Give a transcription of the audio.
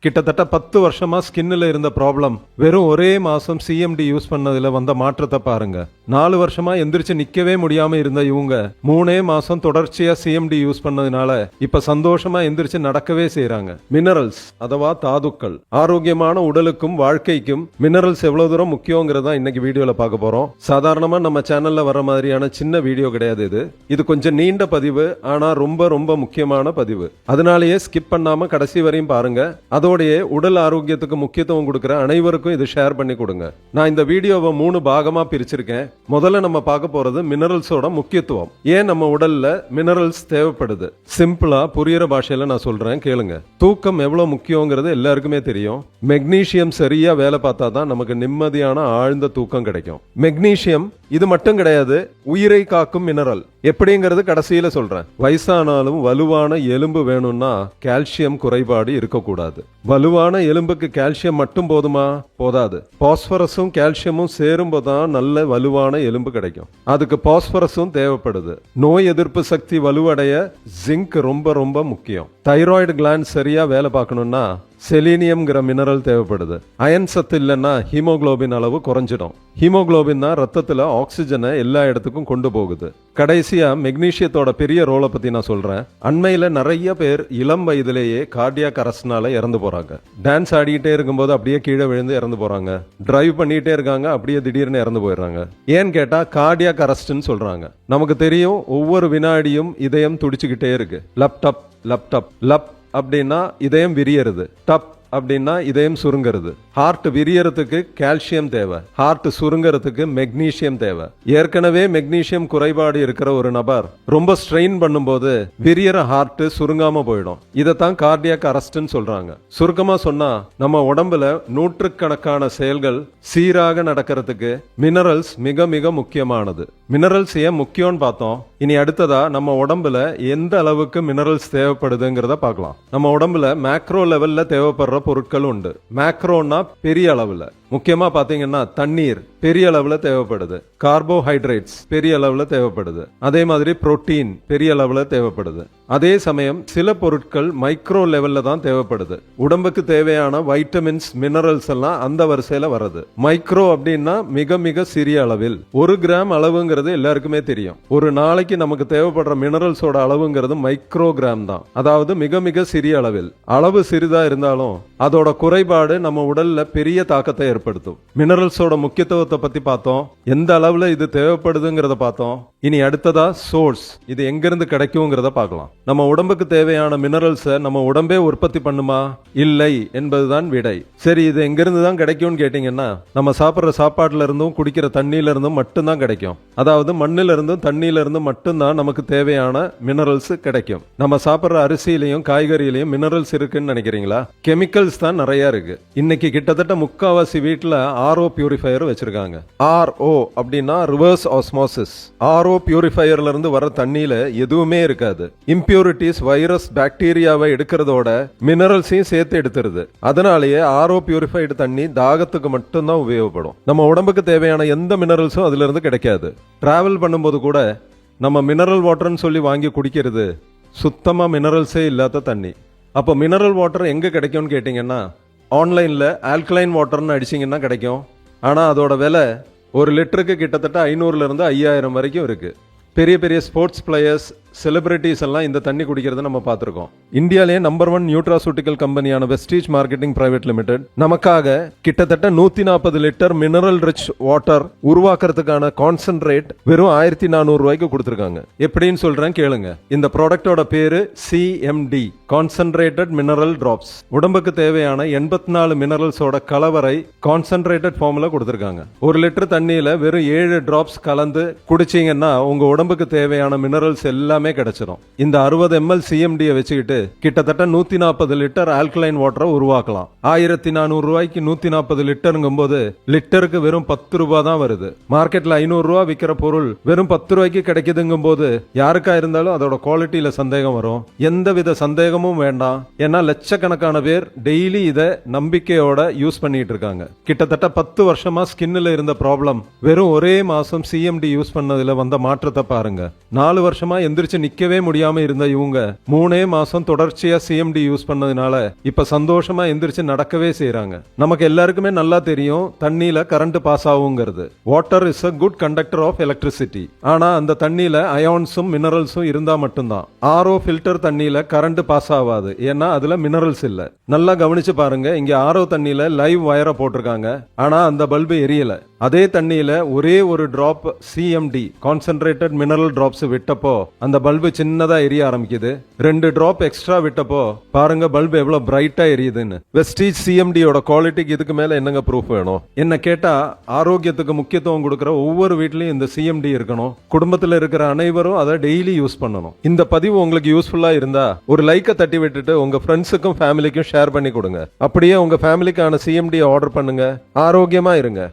கிட்டத்தட்ட 10 வருஷமா ஸ்கின்ல இருந்த ப்ராப்ளம் வெறும் ஒரே மாசம் சிஎம்டி யூஸ் பண்ணதுல வந்த மாற்றத்தை பாருங்க. 4 வருஷமா எந்திரிச்சு நிக்கவே முடியாம இருந்த இவங்க 3 மாசம் தொடர்ச்சியா சிஎம்டி யூஸ் பண்ணதுனால இப்ப சந்தோஷமா எந்திரிச்சு நடக்கவே செய்யறாங்க. மினரல்ஸ் அதவா தாதுக்கள் ஆரோக்கியமான உடலுக்கும் வாழ்க்கைக்கும் மினரல்ஸ் எவ்வளவு தூரம் முக்கியங்கிறதா இன்னைக்கு வீடியோல பார்க்க போறோம். சாதாரணமா நம்ம சேனல்ல வர மாதிரியான சின்ன வீடியோ கிடையாது இது கொஞ்சம் நீண்ட பதிவு, ஆனா ரொம்ப ரொம்ப முக்கியமான பதிவு. அதனாலேயே ஸ்கிப் பண்ணாம கடைசி வரையும் பாருங்க. அதோடைய உடல் ஆரோக்கியத்துக்கு முக்கியத்துவம் கொடுக்கிற அனைவருக்கும் இது ஷேர் பண்ணி கொடுங்க. நான் இந்த வீடியோவை 3 பாகமா பிரிச்சிருக்கேன். முதல்ல நம்ம பார்க்க போறது மினரல்ஸோட முக்கியத்துவம். ஏன் நம்ம உடல்ல மினரல்ஸ் தேவைப்படுது சிம்பிளா புரியுற பாஷையில நான் சொல்றேன், கேளுங்க. தூக்கம் எவ்வளவு முக்கியங்கிறது எல்லாருக்குமே தெரியும். மெக்னீசியம் சரியா வேலை பார்த்தா தான் நமக்கு நிம்மதியான ஆழ்ந்த தூக்கம் கிடைக்கும். மெக்னீசியம் இது மட்டும் கிடையாது, உயிரை காக்கும் மினரல். எப்படிங்கிறது கடைசியில சொல்றேன். வயசானாலும் வலுவான எலும்பு வேணும்னா கால்சியம் குறைபாடு இருக்கக்கூடாது. வலுவான எலும்புக்கு கால்சியம் மட்டும் போதுமா? போதாது. பாஸ்பரஸும் கால்சியமும் சேரும்போதுதான் நல்ல வலுவான எலும்பு கிடைக்கும். அதுக்கு பாஸ்பரஸும் தேவைப்படுது. நோய் எதிர்ப்பு சக்தி வலுவடைய ஜிங்க் ரொம்ப ரொம்ப முக்கியம். தைராய்டு கிளாண்ட் சரியா வேலை பார்க்கணும்னா செலீனியம்ங்கிற மினரல் தேவைப்படுது. அயன் சத்து இல்லைன்னா ஹீமோகுளோபின் அளவு குறைஞ்சிடும். ஹீமோகுளோபின் தான் ரத்தத்துல ஆக்சிஜனை எல்லா இடத்துக்கும் கொண்டு போகுது. கடைசியா மெக்னீசியத்தோட பெரிய ரோலை பத்தி நான் சொல்றேன். அண்மையில நிறைய பேர் இளம் வயதிலேயே கார்டியாக் அரஸ்ட்னால இறந்து போறாங்க. டான்ஸ் ஆடிக்கிட்டே இருக்கும்போது அப்படியே கீழே விழுந்து இறந்து போறாங்க. டிரைவ் பண்ணிட்டே இருக்காங்க, அப்படியே திடீர்னு இறந்து போயிடுறாங்க. ஏன்னு கேட்டா கார்டியாக் அரஸ்ட்னு சொல்றாங்க. நமக்கு தெரியும், ஒவ்வொரு வினாடியும் இதயம் துடிச்சுக்கிட்டே இருக்கு. லப் டப் லப் டப். லப் அப்படின்னா இதயம் விரியறது, டப் அப்படின்னா இதயம் சுருங்கிறது. ஹார்ட் விரியறதுக்கு கால்சியம் தேவை, ஹார்ட் சுருங்கிறதுக்கு மெக்னீசியம் தேவை. ஏற்கனவே மெக்னீசியம் குறைபாடு இருக்கிற ஒரு நபர் ரொம்ப ஸ்ட்ரெயின் பண்ணும்போது விரியற ஹார்ட் சுருங்காம போயிடும். இதைத்தான் கார்டியாக் அரஸ்ட்னு சொல்றாங்க. சுருக்கமா சொன்னா நம்ம உடம்புல நூற்றுக்கணக்கான செயல்கள் சீராக நடக்கிறதுக்கு மினரல்ஸ் மிக மிக முக்கியமானது. மினரல்ஸ் ஏன் முக்கியம்னு பார்த்தோம். இனி அடுத்ததா நம்ம உடம்புல எந்த அளவுக்கு மினரல்ஸ் தேவைப்படுதுங்கிறத பார்க்கலாம். நம்ம உடம்புல மேக்ரோ லெவல்ல தேவைப்படுற பொருட்கள் உண்டு. மேக்ரோன்னா பெரிய அளவுல, முக்கியமா பாத்தீங்கன்னா தண்ணீர் பெரிய அளவுல தேவைப்படுது. கார்போஹைட்ரேட்ஸ் பெரிய அளவுல தேவைப்படுது. அதே மாதிரி புரோட்டீன் பெரிய அளவுல தேவைப்படுது. அதே சமயம் சில பொருட்கள் மைக்ரோ லெவல்ல தான் தேவைப்படுது. உடம்புக்கு தேவையான வைட்டமின்ஸ் மினரல்ஸ் எல்லாம் அந்த வரிசையில வருது. மைக்ரோ அப்படின்னா மிக மிக சிறிய அளவில். 1 கிராம் அளவுங்கிறது எல்லாருக்குமே தெரியும். ஒரு நாளைக்கு நமக்கு தேவைப்படுற மினரல்ஸோட அளவுங்கிறது மைக்ரோ கிராம் தான். அதாவது மிக மிக சிறிய அளவில். அளவு சிறிதா இருந்தாலும் அதோட குறைபாடு நம்ம உடல்ல பெரிய தாக்கத்தை ஏற்படுத்தும். மினரல்ஸோட முக்கியத்துவத்தை பத்தி பார்த்தோம். எந்த அளவுல இது தேவைப்படுதுங்கிறத பார்த்தோம். இனி அடுத்ததா சோர்ஸ், இது எங்கிருந்து கிடைக்கும்ங்கிறத பார்க்கலாம். நம்ம உடம்புக்கு தேவையான மினரல்ஸை நம்ம உடம்பே உற்பத்தி பண்ணுமா? இல்லை என்பதுதான் விடை. சரி, இது எங்கிருந்து தான் கிடைக்கும்னு கேட்டீங்கன்னா நம்ம சாப்பிட்ற சாப்பாட்டுல இருந்தும் குடிக்கிற தண்ணியில இருந்தும் மட்டும்தான் கிடைக்கும். அதாவது மண்ணில இருந்தும் தண்ணியில இருந்தும் மட்டும்தான் நமக்கு தேவையான மினரல்ஸ் கிடைக்கும். நம்ம சாப்பிட்ற அரிசியிலையும் காய்கறியிலையும் மினரல்ஸ் இருக்குன்னு நினைக்கிறீங்களா? கெமிக்கல்ஸ் தான் நிறைய இருக்கு. இன்னைக்கு கிட்டத்தட்ட முக்காவாசி வீட்டுல ஆர்ஓ பியூரிஃபையர் வச்சிருக்காங்க. ஆர்ஓ அப்படின்னா ரிவர்ஸ் ஆஸ்மோசிஸ். ஆர்ஓ பியூரிஃபையர்ல இருந்து வர தண்ணியில எதுவுமே இருக்காது. இம்பியூரிட்டிஸ், வைரஸ், பாக்டீரியாவை எடுக்கிறதோட மினரல்ஸையும் சேர்த்து எடுத்துருது. அதனாலேயே ஆர்ஓ பியூரிஃபைடு தண்ணி தாகத்துக்கு மட்டும்தான் உபயோகப்படும். நம்ம உடம்புக்கு தேவையான எந்த மினரல்ஸும் அதுல இருந்து கிடைக்காது. டிராவல் பண்ணும்போது கூட நம்ம மினரல் வாட்டர்னு சொல்லி வாங்கி குடிக்கிறது சுத்தமா மினரல்ஸே இல்லாத தண்ணி. அப்போ மினரல் வாட்டர் எங்க கிடைக்கும்னு கேட்டீங்கன்னா ஆன்லைன்ல ஆல்கலைன் வாட்டர்னு அடிச்சிங்கன்னா கிடைக்கும். ஆனால் அதோட விலை 1 லிட்டருக்கு கிட்டத்தட்ட 500ல இருந்து 5000 வரைக்கும் இருக்கு. பெரிய பெரிய ஸ்போர்ட்ஸ் பிளேயர்ஸ், செலிபிரிட்டிஸ் எல்லாம் இந்த தண்ணி குடிக்கிறத நம்ம பார்த்திருக்கோம். இந்தியாலேயே நம்பர் 1 நியூட்ராசூட்டிக்கல் கம்பெனியான வெஸ்டீஜ் மார்க்கெட்டிங் பிரைவேட் லிமிடெட் நமக்காக கிட்டத்தட்ட 140 லிட்டர் மினரல் ரிச் வாட்டர் உருவாக்குறதுக்கான கான்சென்ட்ரேட் வெறும் 1400 ரூபாய்க்கு கொடுத்திருக்காங்க. எப்படின்னு சொல்றேன், கேளுங்க. இந்த ப்ராடக்டோட பேரு CMD, கான்சென்ட்ரேட்டட் மினரல் டிராப்ஸ். உடம்புக்கு தேவையான 84 மினரல்ஸோட கலவரை கான்சென்ட்ரேட்டட் ஃபார்ம்ல கொடுத்திருக்காங்க. 1 லிட்டர் தண்ணியில வெறும் 7 டிராப்ஸ் கலந்து குடிச்சீங்கன்னா உங்க உடம்புக்கு தேவையான மினரல்ஸ் எல்லாமே கிடைச்சிடும். இந்த 60 ml CMD வச்சுக்கிட்டு கிட்டத்தட்ட 140 லிட்டர் ஆல்கலைன் வாட்டரை உருவாக்கலாம். 1400 ரூபாய்க்கு 140 லிட்டருங்கும் போது லிட்டருக்கு வெறும் 10 ரூபாய் தான் வருது. மார்க்கெட்ல 500 ரூபாய் விற்கிற பொருள் வெறும் 10 ரூபாய்க்கு கிடைக்குதுங்கும் போது யாருக்கா இருந்தாலும் அதோட குவாலிட்டியில சந்தேகம் வரும். எந்தவித சந்தேகமும் வேண்டாம். ஏன்னா லட்சக்கணக்கான பேர் டெய்லி இதை நம்பிக்கையோட யூஸ் பண்ணிட்டு இருக்காங்க. கிட்டத்தட்ட 10 வருஷமா ஸ்கின்ல இருந்த ப்ராப்ளம் வெறும் ஒரே மாசம் CMD யூஸ் பண்ணதுல வந்த மாற்றத்தை பாருங்க. 4 வருஷமா எந்திரிச்சு எந்திரிச்சு நிக்கவே முடியாம இருந்த இவங்க 3 மாசம் தொடர்ச்சியா சிஎம்டி யூஸ் பண்ணதுனால இப்ப சந்தோஷமா எந்திரிச்சு நடக்கவே செய்றாங்க. நமக்கு எல்லாருக்குமே நல்லா தெரியும் தண்ணியில கரண்ட் பாஸ் ஆகுங்கிறது. Water is a good conductor of electricity. ஆனா அந்த தண்ணியில அயான்ஸும் மினரல்ஸும் இருந்தா மட்டும்தான். ஆர்ஓ ஃபில்டர் தண்ணியில கரண்ட் பாஸ் ஆகாது, ஏன்னா அதுல மினரல்ஸ் இல்ல. நல்லா கவனிச்சு பாருங்க, இங்க ஆர்ஓ தண்ணியில லைவ் வயரை போட்டிருக்காங்க, ஆனா அந்த பல்பு எரியல. அதே தண்ணியில ஒரே ஒரு drop CMT concentrated mineral drops விட்டப்போ அந்த பல்பு சின்னதா எரிய ஆரம்பிக்குது. 2 டிராப் எக்ஸ்ட்ரா விட்டப்போ பாருங்க பல்பு எவ்வளவு பிரைட்டா எரியுதுன்னு. வெஸ்டீஜ் சிஎம்டியோட குவாலிட்டிக்கு இதுக்கு மேல என்னங்க ப்ரூஃப் வேணும்? என்ன கேட்டா ஆரோக்கியத்துக்கு முக்கியத்துவம் கொடுக்கிற ஒவ்வொரு வீட்லயும் இந்த சிஎம்டி இருக்கணும். குடும்பத்துல இருக்கிற அனைவரும் அதை டெய்லி யூஸ் பண்ணணும். இந்த பதிவு உங்களுக்கு யூஸ்ஃபுல்லா இருந்தா ஒரு லைக்கை தட்டி விட்டுட்டு உங்க ஃப்ரெண்ட்ஸுக்கும் ஃபேமிலிக்கும் ஷேர் பண்ணி கொடுங்க. அப்படியே உங்க ஃபேமிலிக்கான சிஎம்டி ஆர்டர் பண்ணுங்க. ஆரோக்கியமா இருங்க.